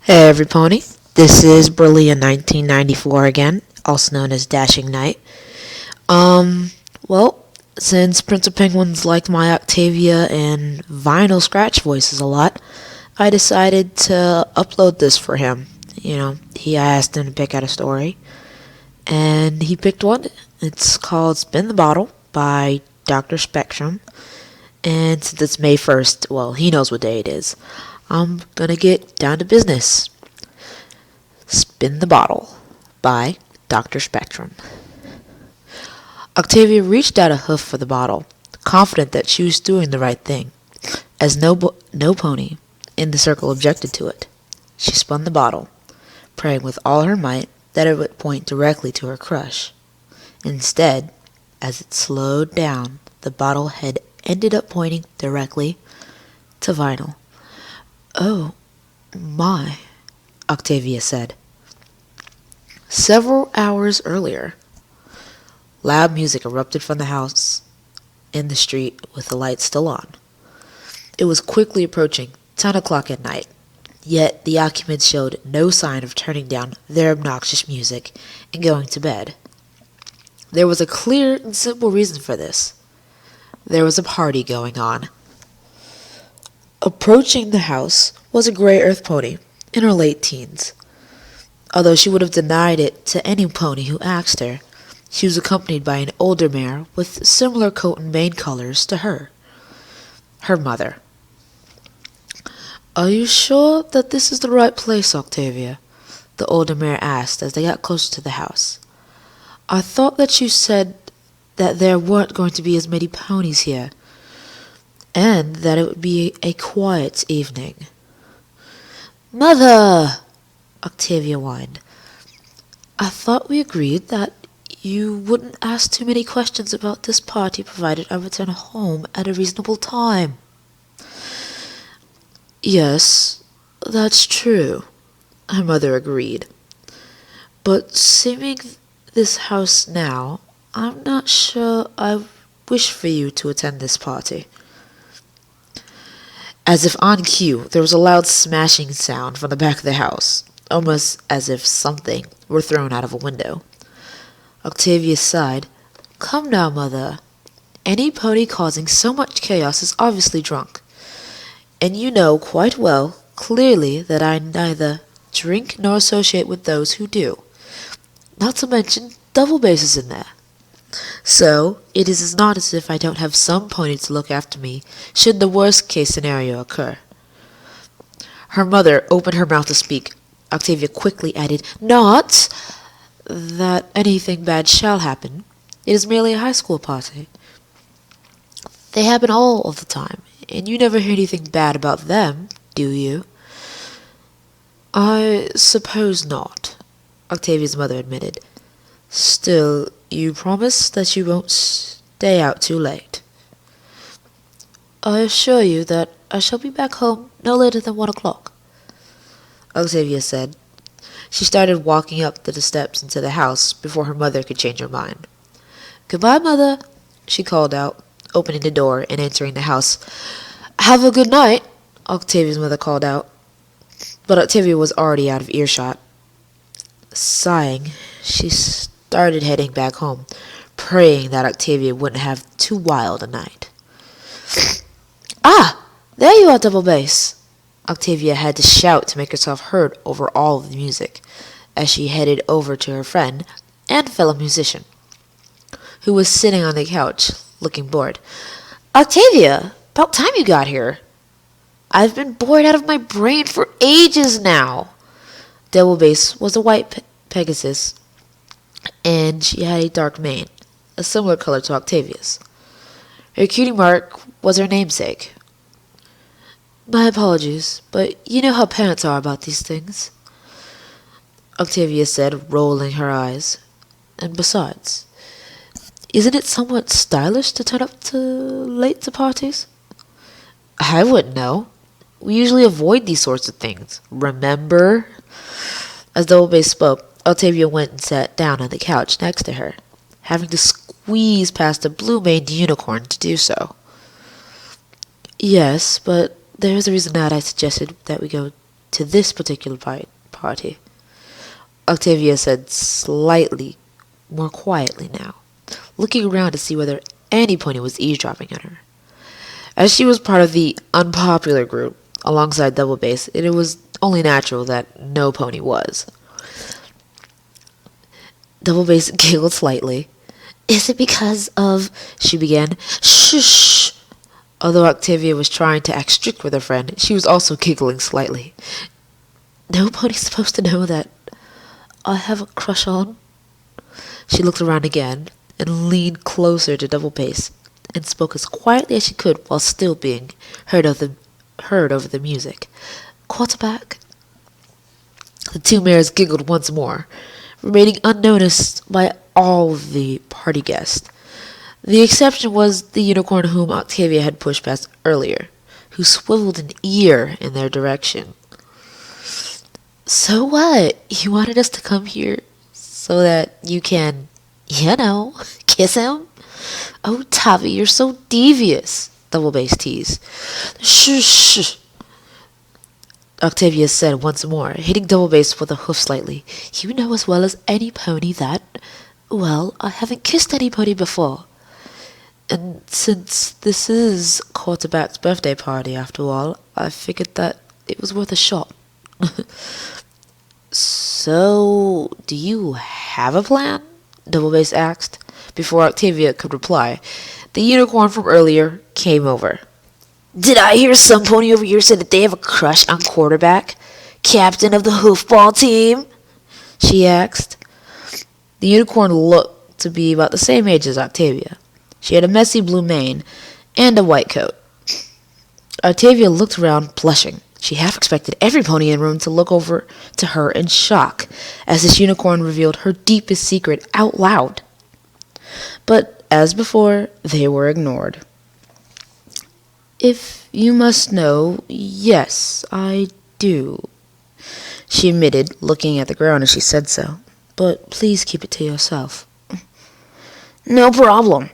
Hey every pony, this is Brilliant 1994 again, also known as Dashing Knight. Um, well, since Prince of Penguins liked my Octavia and vinyl scratch voices a lot, I decided to upload this for him. I asked him to pick out a story, and he picked one. It's called Spin the Bottle by Dr. Spectrum, and since it's May 1st, well, he knows what day it is. I'm gonna get down to business. Spin the Bottle by Dr. Spectrum. Octavia reached out a hoof for the bottle, confident that she was doing the right thing, as no pony in the circle objected to it. She spun the bottle, praying with all her might that it would point directly to her crush. Instead, as it slowed down, the bottle head ended up pointing directly to Vinyl. "Oh, my," Octavia said. Several hours earlier, loud music erupted from the house in the street with the lights still on. It was quickly approaching 10 o'clock at night, yet the occupants showed no sign of turning down their obnoxious music and going to bed. There was a clear and simple reason for this. There was a party going on. Approaching the house was a gray earth pony in her late teens. Although she would have denied it to any pony who asked her, she was accompanied by an older mare with similar coat and mane colors to her mother. "Are you sure that this is the right place, Octavia?" the older mare asked as they got closer to the house. "I thought that you said that there weren't going to be as many ponies here, and that it would be a quiet evening." "Mother!" Octavia whined. "I thought we agreed that you wouldn't ask too many questions about this party provided I return home at a reasonable time." "Yes, that's true," her mother agreed. "But seeing this house now, I'm not sure I wish for you to attend this party." As if on cue, there was a loud smashing sound from the back of the house, almost as if something were thrown out of a window. Octavia sighed. "Come now, Mother. Any pony causing so much chaos is obviously drunk. And you know quite well, clearly, that I neither drink nor associate with those who do. Not to mention double bass in there. So, it is not as if I don't have some pony to look after me should the worst case scenario occur." Her mother opened her mouth to speak. Octavia quickly added, "Not that anything bad shall happen. It is merely a high school party. They happen all of the time, and you never hear anything bad about them, do you?" "I suppose not," Octavia's mother admitted. "Still, you promise that you won't stay out too late?" "I assure you that I shall be back home no later than 1 o'clock," Octavia said. She started walking up the steps into the house before her mother could change her mind. "Goodbye, Mother," she called out, opening the door and entering the house. "Have a good night," Octavia's mother called out. But Octavia was already out of earshot. Sighing, she started heading back home, praying that Octavia wouldn't have too wild a night. "Ah, there you are, Double Bass!" Octavia had to shout to make herself heard over all of the music, as she headed over to her friend and fellow musician, who was sitting on the couch, looking bored. "Octavia, about time you got here. I've been bored out of my brain for ages now." Double Bass was a white Pegasus, and she had a dark mane, a similar color to Octavia's. Her cutie mark was her namesake. "My apologies, but you know how parents are about these things," Octavia said, rolling her eyes. "And besides, isn't it somewhat stylish to turn up late to parties?" "I wouldn't know. We usually avoid these sorts of things, remember?" As Doublebass spoke, Octavia went and sat down on the couch next to her, having to squeeze past a blue-maned unicorn to do so. "Yes, but there is a reason that I suggested that we go to this particular party, Octavia said slightly more quietly now, looking around to see whether any pony was eavesdropping on her. As she was part of the unpopular group alongside Double Bass, it was only natural that no pony was. Double Bass giggled slightly. "Is it because of—" she began. "Shh!" Although Octavia was trying to act strict with her friend, she was also giggling slightly. "No pony's supposed to know that I have a crush on?" She looked around again and leaned closer to Double Bass and spoke as quietly as she could while still being heard over the music. "Quarterback?" The two mares giggled once more, remaining unnoticed by all the party guests. The exception was the unicorn whom Octavia had pushed past earlier, who swiveled an ear in their direction. "So what? You wanted us to come here so that you can, kiss him? Oh, Tavi, you're so devious," Double Bass teased. "Shh!" Octavia said once more, hitting Double Bass with a hoof slightly. "You know as well as any pony that, well, I haven't kissed any pony before. And since this is Quarterback's birthday party, after all, I figured that it was worth a shot." "So, do you have a plan?" Double Bass asked. Before Octavia could reply, the unicorn from earlier came over. "Did I hear some pony over here say that they have a crush on Quarterback, captain of the hoofball team?" she asked. The unicorn looked to be about the same age as Octavia. She had a messy blue mane and a white coat. Octavia looked around, blushing. She half expected every pony in the room to look over to her in shock as this unicorn revealed her deepest secret out loud. But, as before, they were ignored. "If you must know, yes, I do," she admitted, looking at the ground as she said so. "But please keep it to yourself." "No problem,"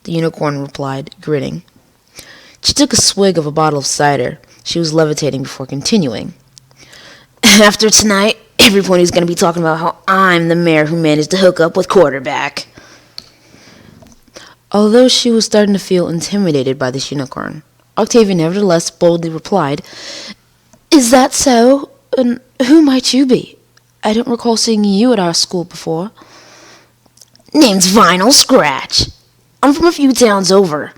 the unicorn replied, grinning. She took a swig of a bottle of cider. She was levitating before continuing. "After tonight, every pony's going to be talking about how I'm the mare who managed to hook up with Quarterback." Although she was starting to feel intimidated by this unicorn, Octavia nevertheless boldly replied, "Is that so? And who might you be? I don't recall seeing you at our school before." "Name's Vinyl Scratch. I'm from a few towns over,"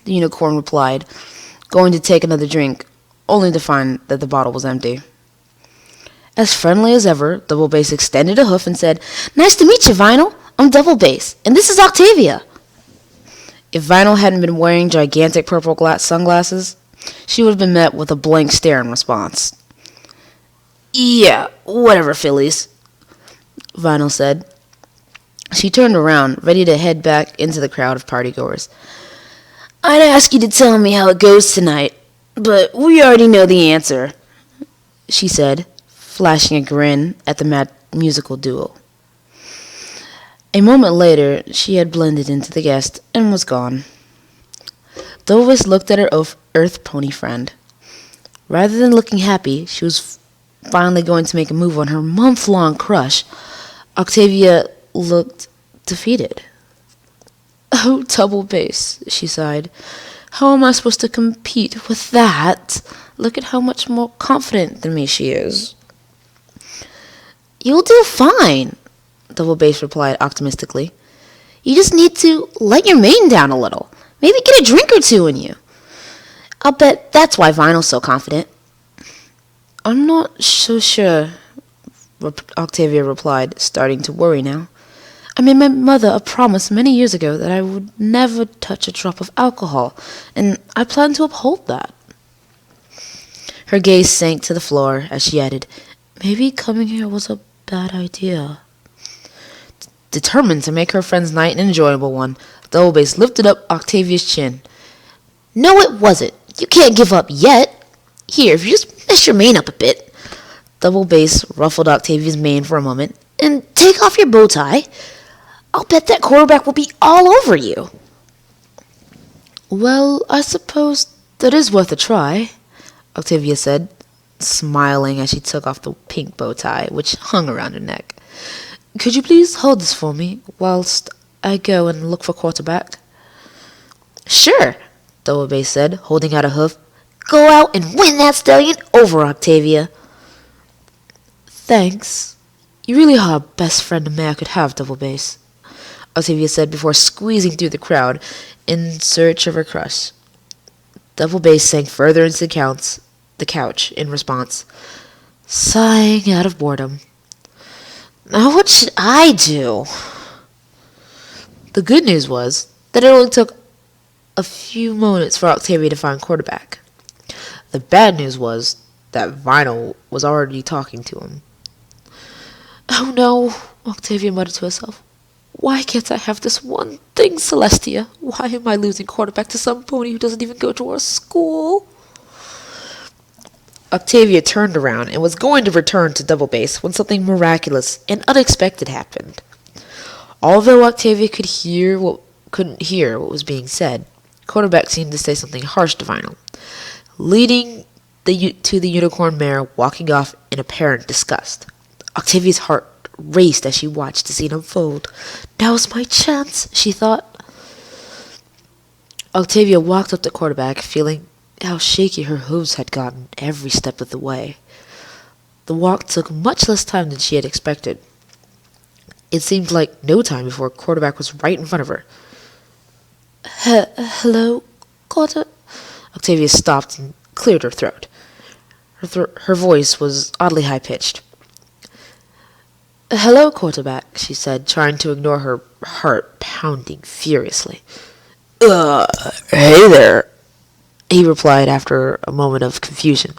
the unicorn replied, going to take another drink, only to find that the bottle was empty. As friendly as ever, Double Bass extended a hoof and said, "Nice to meet you, Vinyl. I'm Double Bass, and this is Octavia." If Vinyl hadn't been wearing gigantic purple sunglasses, she would have been met with a blank stare in response. "Yeah, whatever, fillies," Vinyl said. She turned around, ready to head back into the crowd of partygoers. "I'd ask you to tell me how it goes tonight, but we already know the answer," she said, flashing a grin at the musical duo. A moment later, she had blended into the guest and was gone. Dovis looked at her earth pony friend. Rather than looking happy, she was finally going to make a move on her month-long crush. Octavia looked defeated. "Oh, Double Bass," she sighed. "How am I supposed to compete with that? Look at how much more confident than me she is." "You'll do fine," Double Bass replied optimistically. "You just need to let your mane down a little. Maybe get a drink or two in you. I'll bet that's why Vinyl's so confident." "I'm not so sure," Octavia replied, starting to worry now. "I made my mother a promise many years ago that I would never touch a drop of alcohol, and I plan to uphold that." Her gaze sank to the floor as she added, "Maybe coming here was a bad idea." Determined to make her friend's night an enjoyable one, Double Bass lifted up Octavia's chin. "No, it wasn't. You can't give up yet. Here, if you just mess your mane up a bit." Double Bass ruffled Octavia's mane for a moment. "And take off your bow tie. I'll bet that Quarterback will be all over you." "Well, I suppose that is worth a try," Octavia said, smiling as she took off the pink bow tie, which hung around her neck. "Could you please hold this for me whilst I go and look for quarterback?" "Sure," Double Bass said, holding out a hoof. "Go out and win that stallion over, Octavia." "Thanks. You really are the best friend a man could have, Double Bass," Octavia said before squeezing through the crowd in search of her crush. Double Bass sank further into the couch in response, sighing out of boredom. "Now what should I do?" The good news was that it only took a few moments for Octavia to find quarterback. The bad news was that Vinyl was already talking to him. "Oh no," Octavia muttered to herself. "Why can't I have this one thing, Celestia? Why am I losing quarterback to some pony who doesn't even go to our school?" Octavia turned around and was going to return to Double Bass when something miraculous and unexpected happened. Although Octavia couldn't hear what was being said, quarterback seemed to say something harsh to Vinyl, leading to the unicorn mare walking off in apparent disgust. Octavia's heart raced as she watched the scene unfold. "Now's my chance," she thought. Octavia walked up to quarterback, feeling how shaky her hooves had gotten every step of the way. The walk took much less time than she had expected. It seemed like no time before quarterback was right in front of her. "Hello, Quarter?" Octavia stopped and cleared her throat. Her voice was oddly high-pitched. "Hello, quarterback," she said, trying to ignore her heart pounding furiously. Hey there." He replied after a moment of confusion.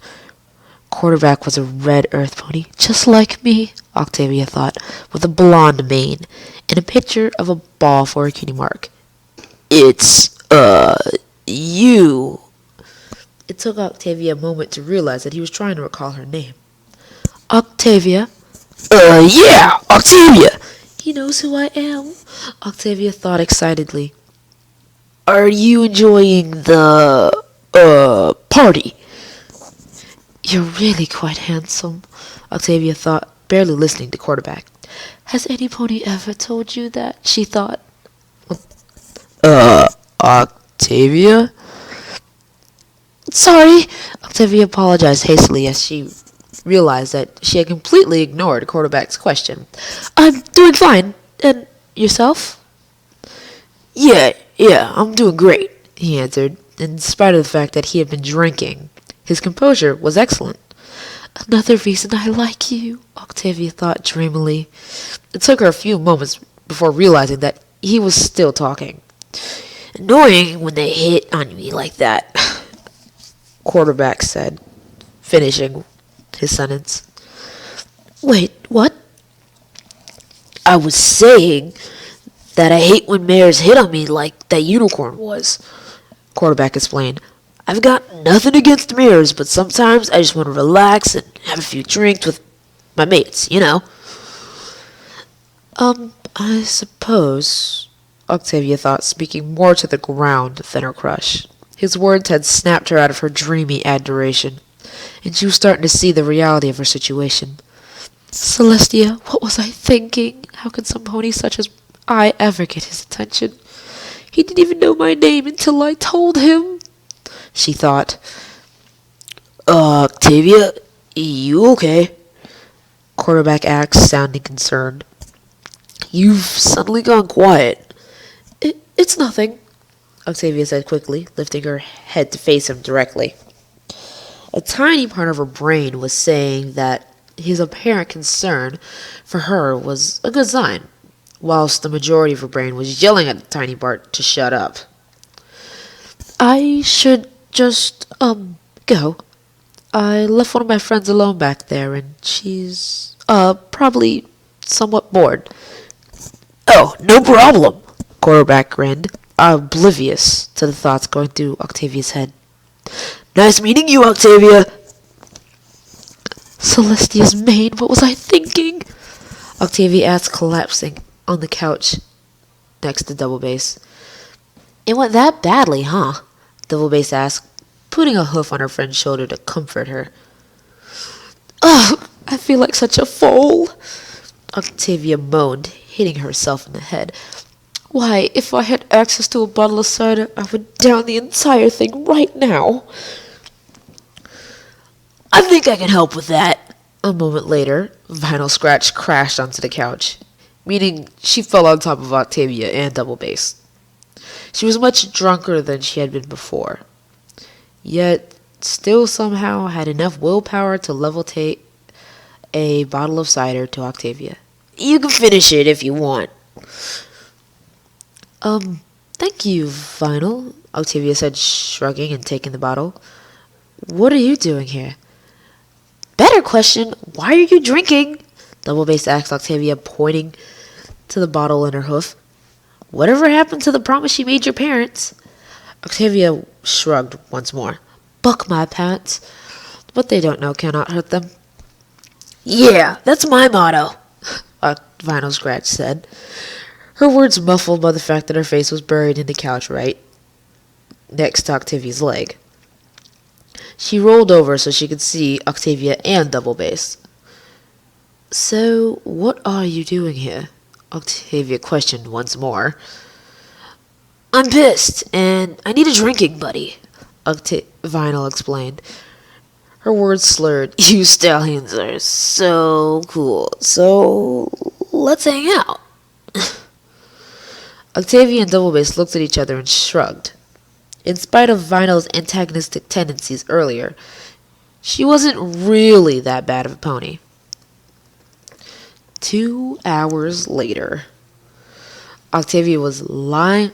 Quarterback was a red earth pony, just like me, Octavia thought, with a blonde mane and a picture of a ball for a cutie mark. "It's, you." It took Octavia a moment to realize that he was trying to recall her name. "Octavia?" Yeah, Octavia." "He knows who I am," Octavia thought excitedly. "Are you enjoying the, party?" "You're really quite handsome," Octavia thought, barely listening to quarterback. "Has any pony ever told you that?" she thought. Octavia?" "Sorry," Octavia apologized hastily as she realized that she had completely ignored quarterback's question. "I'm doing fine. And yourself?" Yeah, I'm doing great," he answered, in spite of the fact that he had been drinking. His composure was excellent. "Another reason I like you," Octavia thought dreamily. It took her a few moments before realizing that he was still talking. "Annoying when they hit on me like that," quarterback said, finishing his sentence. "Wait, what?" "I was saying that I hate when mares hit on me like that unicorn was," quarterback explained. "I've got nothing against mares, but sometimes I just want to relax and have a few drinks with my mates, you know." I suppose," Octavia thought, speaking more to the ground than her crush. His words had snapped her out of her dreamy adoration, and she was starting to see the reality of her situation. "Celestia, what was I thinking? How could some pony such as I ever get his attention? He didn't even know my name until I told him," she thought. "Octavia, you okay?" Quarterback asked, sounding concerned. "You've suddenly gone quiet." It's nothing," Octavia said quickly, lifting her head to face him directly. A tiny part of her brain was saying that his apparent concern for her was a good sign, whilst the majority of her brain was yelling at the tiny part to shut up. "I should just, go. I left one of my friends alone back there, and she's, probably somewhat bored." "Oh, no problem." Quarterback grinned, oblivious to the thoughts going through Octavia's head. "Nice meeting you, Octavia." "Celestia's mane, what was I thinking?" Octavia asked, collapsing on the couch next to Double Bass. "It went that badly, huh?" Double Bass asked, putting a hoof on her friend's shoulder to comfort her. Ugh, I feel like such a fool, Octavia moaned, hitting herself in the head. Why, if I had access to a bottle of cider, I would down the entire thing right now. I think I can help with that. A moment later, Vinyl Scratch crashed onto the couch, meaning she fell on top of Octavia and Double Bass. She was much drunker than she had been before, yet still somehow had enough willpower to levitate a bottle of cider to Octavia. You can finish it if you want. Thank you, Vinyl, Octavia said, shrugging and taking the bottle. What are you doing here? Better question, why are you drinking? Double Bass asked Octavia, pointing to the bottle in her hoof. Whatever happened to the promise she made your parents? Octavia shrugged once more. Buck my pants. What they don't know cannot hurt them. Yeah, that's my motto, Vinyl Scratch said. Her words muffled by the fact that her face was buried in the couch right next to Octavia's leg. She rolled over so she could see Octavia and Double Bass. So, what are you doing here? Octavia questioned once more. I'm pissed, and I need a drinking buddy, Vinyl explained. Her words slurred. You stallions are so cool, so let's hang out. Octavia and Double Bass looked at each other and shrugged. In spite of Vinyl's antagonistic tendencies earlier, she wasn't really that bad of a pony. 2 hours later, Octavia was lying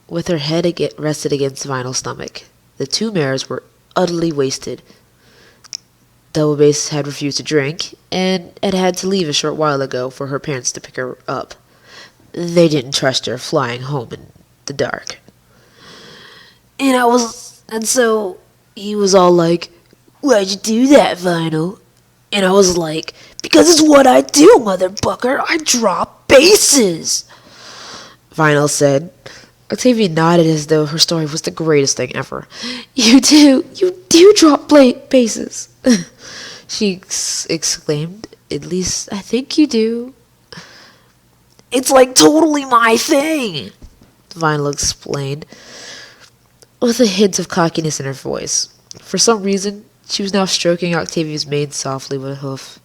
with her head rested against Vinyl's stomach. The two mares were utterly wasted. Double Bass had refused to drink, and had to leave a short while ago for her parents to pick her up. They didn't trust her flying home in the dark. And so he was all like, why'd you do that, Vinyl? And I was like, because it's what I do, mother bucker. I drop bases, Vinyl said. Octavia nodded as though her story was the greatest thing ever. You do drop bases, she exclaimed. At least I think you do. It's like totally my thing, Vinyl explained, with a hint of cockiness in her voice. For some reason, she was now stroking Octavia's mane softly with a hoof,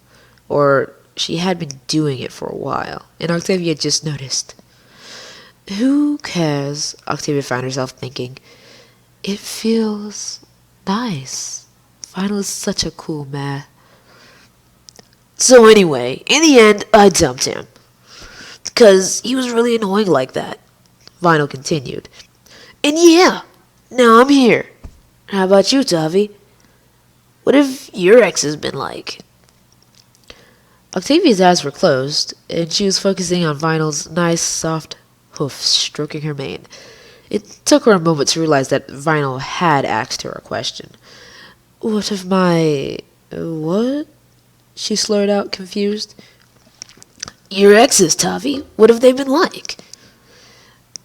or she had been doing it for a while, and Octavia just noticed. Who cares? Octavia found herself thinking. It feels nice. Vinyl is such a cool mare. So anyway, in the end, I dumped him. Because he was really annoying like that, Vinyl continued. And yeah, now I'm here. How about you, Tavi? What have your exes been like? Octavia's eyes were closed, and she was focusing on Vinyl's nice, soft hoofs stroking her mane. It took her a moment to realize that Vinyl had asked her a question. What of my... what? She slurred out, confused. Your exes, Tavi. What have they been like?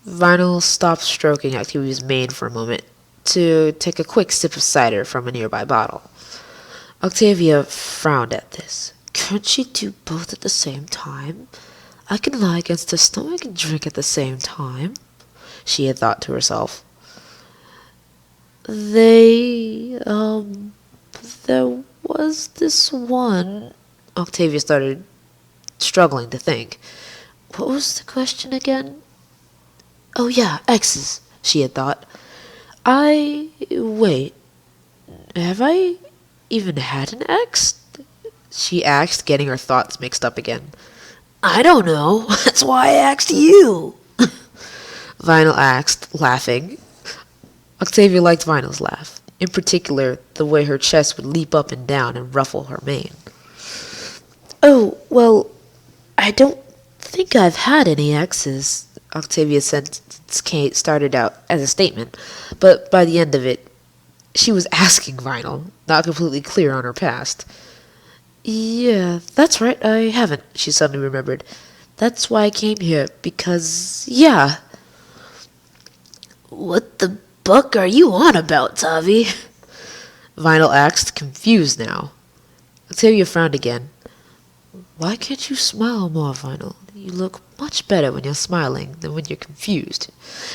Vinyl stopped stroking Octavia's mane for a moment to take a quick sip of cider from a nearby bottle. Octavia frowned at this. Can't she do both at the same time? I can lie against her stomach and drink at the same time, she had thought to herself. There was this one... Octavia started struggling to think. What was the question again? Oh yeah, exes, she had thought. Wait, have I even had an ex? She asked, getting her thoughts mixed up again. I don't know. That's why I asked you. Vinyl asked, laughing. Octavia liked Vinyl's laugh. In particular, the way her chest would leap up and down and ruffle her mane. Oh, well, I don't think I've had any exes, Octavia's sentence started out as a statement, but by the end of it, she was asking Vinyl, not completely clear on her past. Yeah, that's right, I haven't, she suddenly remembered. That's why I came here, because, yeah. What the buck are you on about, Tavi? Vinyl asked, confused now. Octavia frowned again. Why can't you smile more, Vinyl? You look much better when you're smiling than when you're confused,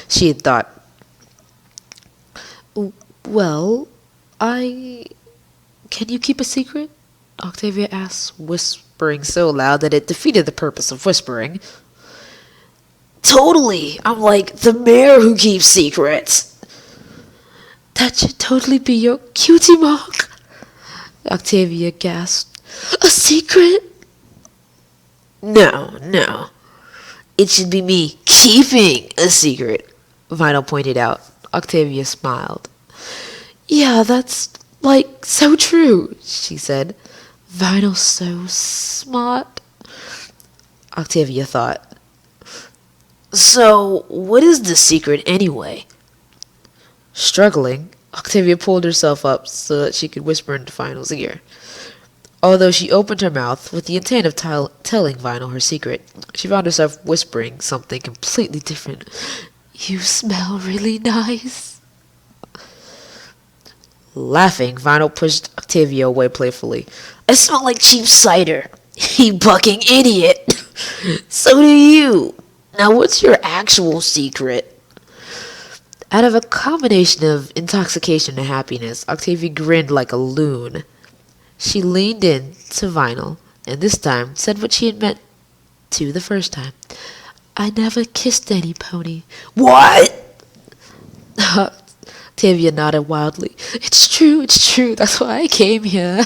she had thought. Well, Can you keep a secret? Octavia asked, whispering so loud that it defeated the purpose of whispering. Totally! I'm like the mayor who keeps secrets. That should totally be your cutie mark, Octavia gasped. A secret? No. It should be me keeping a secret, Vinyl pointed out. Octavia smiled. Yeah, that's, like, so true, she said. Vinyl's so smart, Octavia thought. So, what is the secret anyway? Struggling, Octavia pulled herself up so that she could whisper into Vinyl's ear. Although she opened her mouth with the intent of telling Vinyl her secret, she found herself whispering something completely different. You smell really nice. Laughing, Vinyl pushed Octavia away playfully. I smell like cheap cider. You bucking idiot. So do you. Now what's your actual secret? Out of a combination of intoxication and happiness, Octavia grinned like a loon. She leaned in to Vinyl, and this time said what she had meant to the first time. I never kissed any pony. What? Octavia nodded wildly. It's true. That's why I came here.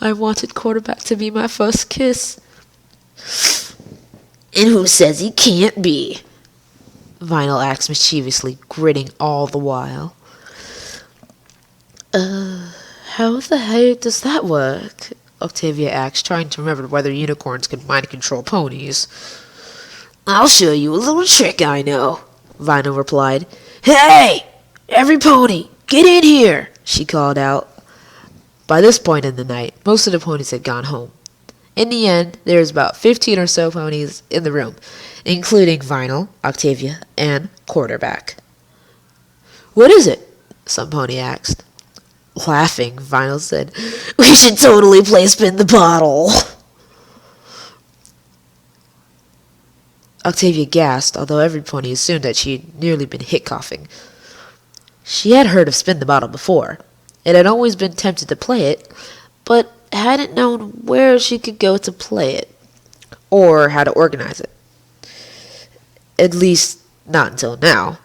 I wanted Quarterback to be my first kiss. And who says he can't be? Vinyl asked mischievously, grinning all the while. How the heck does that work? Octavia asked, trying to remember whether unicorns could mind control ponies. I'll show you a little trick I know, Vinyl replied. Hey! Every pony, get in here, she called out. By this point in the night, most of the ponies had gone home. In the end, there was about 15 or so ponies in the room, including Vinyl, Octavia, and Quarterback. What is it? Some pony asked. Laughing, Vinyl said, We should totally play spin the bottle. Octavia gasped, although every pony assumed that she had nearly been hit-coughing. She had heard of Spin the Bottle before, and had always been tempted to play it, but hadn't known where she could go to play it, or how to organize it. At least, not until now.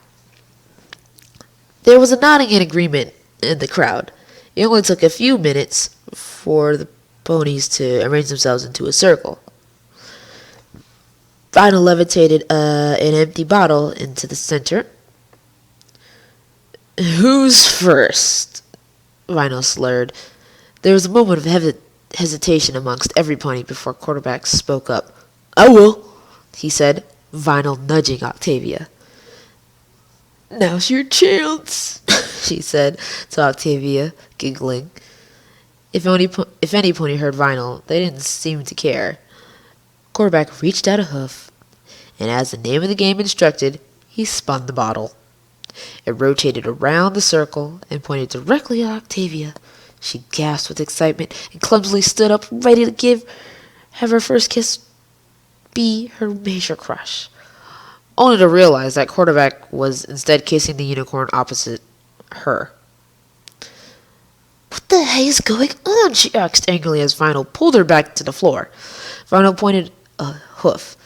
There was a nodding in agreement in the crowd. It only took a few minutes for the ponies to arrange themselves into a circle. Vinyl levitated an empty bottle into the center. Who's first? Vinyl slurred. There was a moment of hesitation amongst every pony before Quarterback spoke up. I will, he said, Vinyl nudging Octavia. Now's your chance, she said to Octavia, giggling. If any pony heard Vinyl, they didn't seem to care. Quarterback reached out a hoof, and as the name of the game instructed, he spun the bottle. It rotated around the circle and pointed directly at Octavia. She gasped with excitement and clumsily stood up, ready to have her first kiss be her major crush, only to realize that Quarterback was instead kissing the unicorn opposite her. What the hell is going on? She asked angrily as Vinyl pulled her back to the floor. Vinyl pointed a hoof.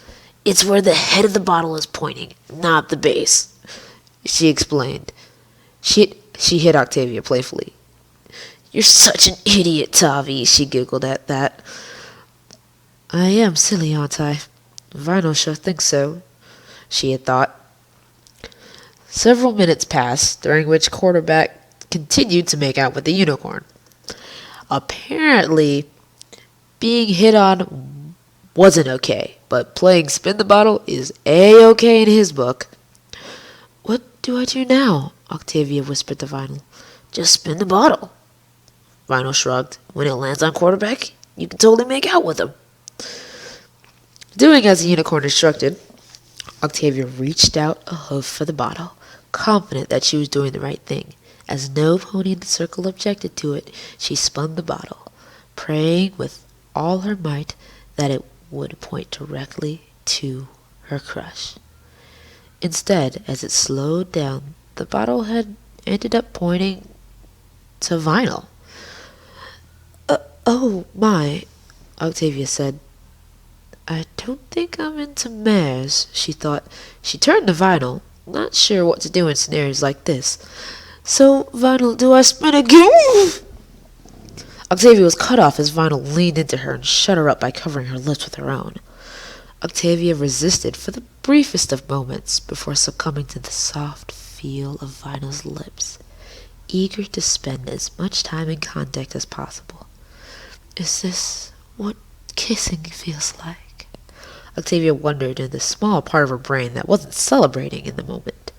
It's where the head of the bottle is pointing, not the base, she explained. She hit Octavia playfully. You're such an idiot, Tavi, she giggled at that. I am silly, aren't I? Vinyl sure thinks so, she had thought. Several minutes passed, during which Quarterback continued to make out with the unicorn. Apparently, being hit on wasn't okay, but playing Spin the Bottle is A-okay in his book. What do I do now? Octavia whispered to Vinyl. Just spin the bottle. Vinyl shrugged. When it lands on Quarterback, you can totally make out with him. Doing as the unicorn instructed, Octavia reached out a hoof for the bottle, confident that she was doing the right thing. As no pony in the circle objected to it, she spun the bottle. praying with all her might that it would point directly to her crush. Instead, as it slowed down, the bottle had ended up pointing to Vinyl. Oh my, Octavia said. I don't think I'm into mares, she thought. She turned to Vinyl, not sure what to do in scenarios like this. So, Vinyl, do I spin again? Octavia was cut off as Vinyl leaned into her and shut her up by covering her lips with her own. Octavia resisted for the briefest of moments before succumbing to the soft feel of Vinyl's lips, eager to spend as much time in contact as possible. Is this what kissing feels like? Octavia wondered in the small part of her brain that wasn't celebrating in the moment.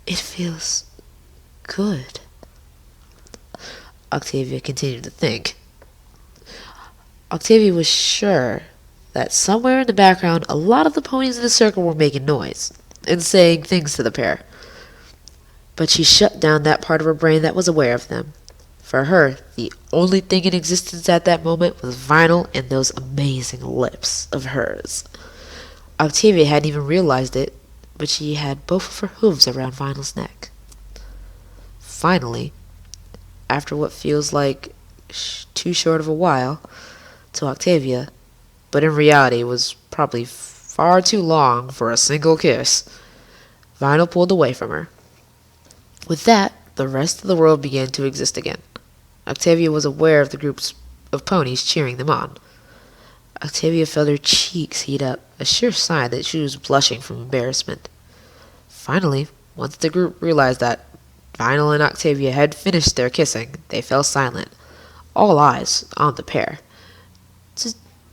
It feels good. Octavia continued to think. Octavia was sure that somewhere in the background a lot of the ponies in the circle were making noise and saying things to the pair. But she shut down that part of her brain that was aware of them. For her, the only thing in existence at that moment was Vinyl and those amazing lips of hers. Octavia hadn't even realized it, but she had both of her hooves around Vinyl's neck. Finally, after what feels like too short of a while to Octavia, but in reality was probably far too long for a single kiss, Vinyl pulled away from her. With that, the rest of the world began to exist again. Octavia was aware of the groups of ponies cheering them on. Octavia felt her cheeks heat up, a sure sign that she was blushing from embarrassment. Finally, once the group realized that Vinyl and Octavia had finished their kissing, they fell silent, all eyes on the pair.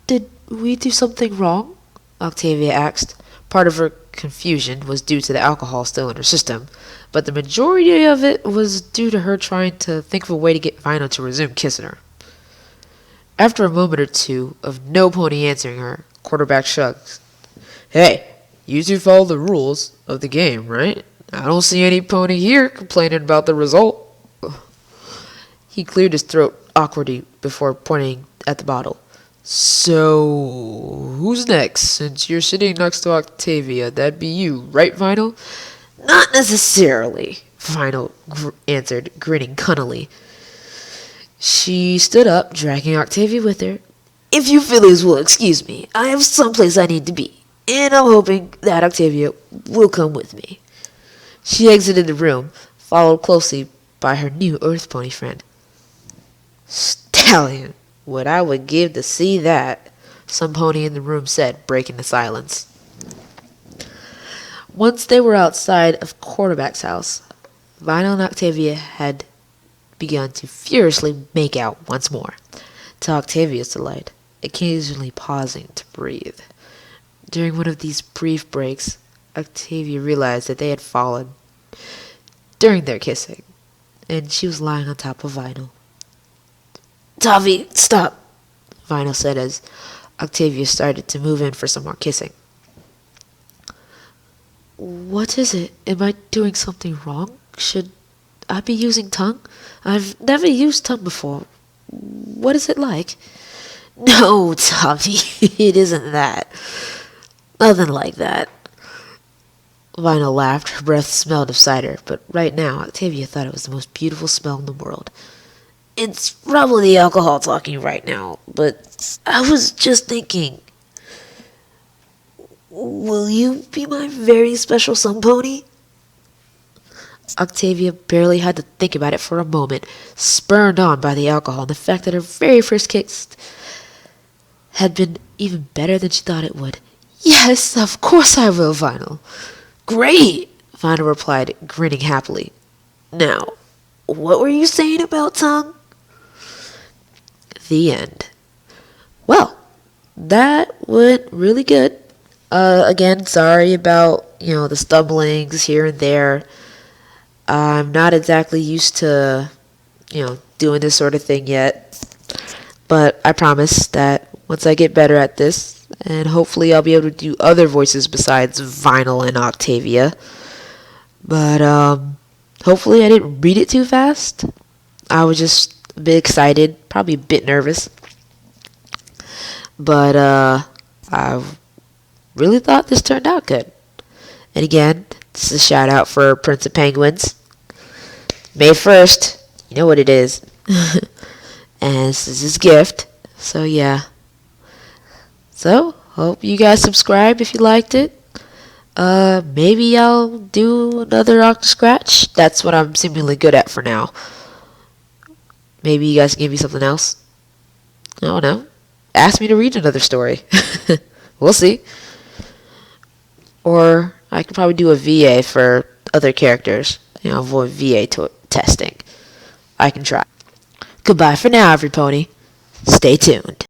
Did we do something wrong? Octavia asked. Part of her confusion was due to the alcohol still in her system, but the majority of it was due to her trying to think of a way to get Vinyl to resume kissing her. After a moment or two of no pony answering her, Quarterback shrugged. Hey, you two follow the rules of the game, right? I don't see any pony here complaining about the result. He cleared his throat awkwardly before pointing at the bottle. So, who's next? Since you're sitting next to Octavia, that'd be you, right, Vinyl? Not necessarily, Vinyl answered, grinning cunningly. She stood up, dragging Octavia with her. If you fillies will excuse me, I have someplace I need to be, and I'm hoping that Octavia will come with me. She exited the room, followed closely by her new earth pony friend. Stallion, what I would give to see that, some pony in the room said, breaking the silence. Once they were outside of Quarterback's house, Vinyl and Octavia had begun to furiously make out once more, to Octavia's delight, occasionally pausing to breathe. During one of these brief breaks, Octavia realized that they had fallen during their kissing, and she was lying on top of Vinyl. Tavi, stop, Vinyl said as Octavia started to move in for some more kissing. What is it? Am I doing something wrong? Should I be using tongue? I've never used tongue before. What is it like? No, Tavi, it isn't that. Nothing like that. Vinyl laughed. Her breath smelled of cider, but right now Octavia thought it was the most beautiful smell in the world. It's probably the alcohol talking right now, but I was just thinking, will you be my very special sun pony? Octavia barely had to think about it for a moment, spurred on by the alcohol and the fact that her very first kiss had been even better than she thought it would. Yes, of course I will, Vinyl. Great, Vinyl replied, grinning happily. Now, what were you saying about tongue? The end. Well, that went really good. Again, sorry about, the stumblings here and there. I'm not exactly used to, doing this sort of thing yet. But I promise that once I get better at this, and hopefully I'll be able to do other voices besides Vinyl and Octavia. But, hopefully I didn't read it too fast. I was just a bit excited, probably a bit nervous. But I really thought this turned out good. And again, this is a shout out for Prince of Penguins. May 1st, you know what it is. And this is his gift. So yeah. So, hope you guys subscribe if you liked it. Maybe I'll do another Octa Scratch. That's what I'm seemingly good at for now. Maybe you guys can give me something else. I don't know. Ask me to read another story. We'll see. Or I could probably do a VA for other characters. Avoid VA testing. I can try. Goodbye for now, every pony. Stay tuned.